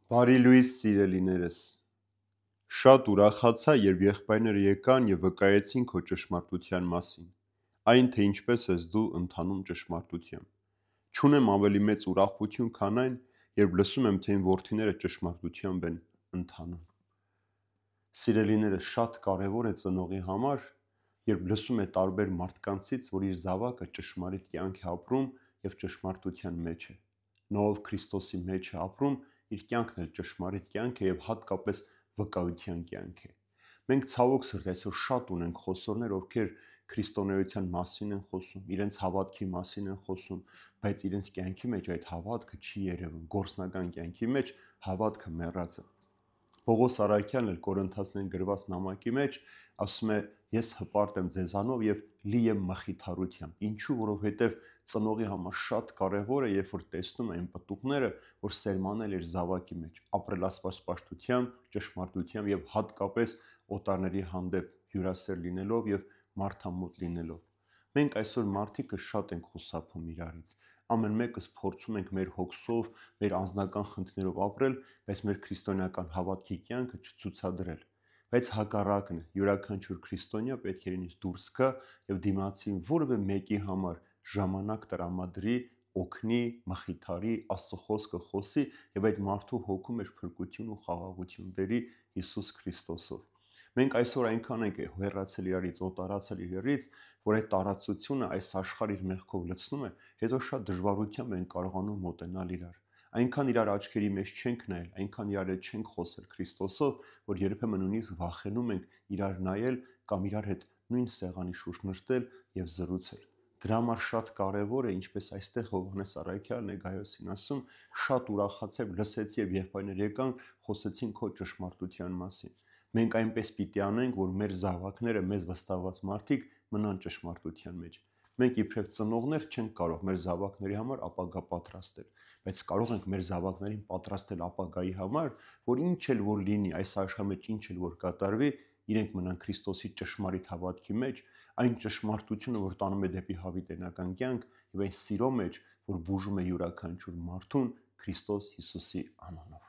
Բարի լույս սիրելիներս, շատ ուրախացա, երբ եղբայրները եկան և վկայեցին քո ճշմարտության մասին, այն թե ինչպես ես դու ընթանում ճշմարտությամբ։ Չունեմ ավելի մեծ ուրախություն, քան այն, երբ լսում եմ, թե իմ որդիները ճշմարտությամբ են ընթանում։ Սիրելիներս, շատ կարևոր է ծնողի համար, երբ լսում է տարբեր մարդկանցից, որ իր զավակը ճշմարիտ կյանք է ապրում և ճշմարտության մեջ է։ Նա, ով Քրիստոսի մեջ է ապրում, իր կյանքն էլ ճշմարիտ կյանք է և հատկապես վկայության կյանք է։ Մենք ցավոք սրտի այսօր շատ ունենք խոսորներ, ովքեր քրիստոնեության մասին են խոսում, իրենց հավատքի մասին են խոսում, բայց իրենց կյանքի մեջ այդ հավատքը չի երևում, գործնական կյանքի մեջ հավատքը մեռած է։ Պողոս Առաքյալն էլ Կորինթացիներին գրված նամակի մեջ ասում է. ես հպարտ եմ ձեզանով եւ լի եմ մխիթարությամբ։ Ինչու? Որովհետեւ ծնողի համար շատ կարեւոր է, երբ որ տեսնում է այն պտուղները, որ սերմանել էր զավակի մեջ, ապրել աստվածպաշտությամբ, ճշմարտությամբ եւ հատկապես օտարների հանդեպ հյուրասեր լինելով եւ մարդամոտ լինելով։ Մենք այսօր մարդիկը շատ ենք խուսափում իրարից։ Ամեն մեկս փորձում ենք մեր հոգսով, մեր անձնական խնդիրներով ապրել, բայց մեր քրիստոնեական հավատքի կյանքը չցուցադրել։ Բայց հակառակն է, յուրաքանչյուր քրիստոնյա պետք է ինձ դուրս գա եւ դիմացի որևէ մեկի համար ժամանակ տրամադրի, օգնի, մխիթարի, Աստծո խոսքը խոսի եւ այդ մարդու հոգու մեջ փրկություն ու խաղաղություն բերի Հիսուս Քրիստոսով։ Մենք այսօր այնքան ենք հեռացել իրարից, օտարացել իրարից, որ այդ տարածությունը այս աշխարհը իր մեղքով լցնում է, հետո շատ դժվարությամբ ենք կարողանում մոտենալ իրար։ Այնքան իրար աչքերի մեջ չենք նայել, այնքան իրար հետ չենք խոսել Քրիստոսով, որ երբեմն նույնիսկ վախենում ենք իրար նայել կամ իրար հետ նույն սեղանի շուրջ նստել եւ զրուցել։ Դրա համար շատ կարևոր է, ինչպես այստեղ Հովհաննես Առաքյալն է Գայոսին ասում, շատ ուրախացա, լսեցի եւ եղբայրներ եկան, խոսեցին քո ճշմարտության մասին։ Մենք այնպես պիտի անենք, որ մեր զավակները, մեզ վստահված մարդիկ մնան ճշմարտության մեջ։ Մենք իբրև ծնողներ չենք կարող մեր զավակների համար ապագա պատրաստել, բայց կարող ենք մեր զավակներին պատրաստել ապագայի համար, որ ինչ էլ որ լինի այս աշխարհի մեջ, ինչ էլ որ կատարվի, իրենք մնան Քրիստոսի ճշմարիտ հավատքի մեջ, այն ճշմարտությունը, որ տանում է դեպի հավիտենական կյանք, եւ այն սիրո մեջ, որ բուժում է յուրաքանչյուր մարդուն Քրիստոս Հիսուսի անունով։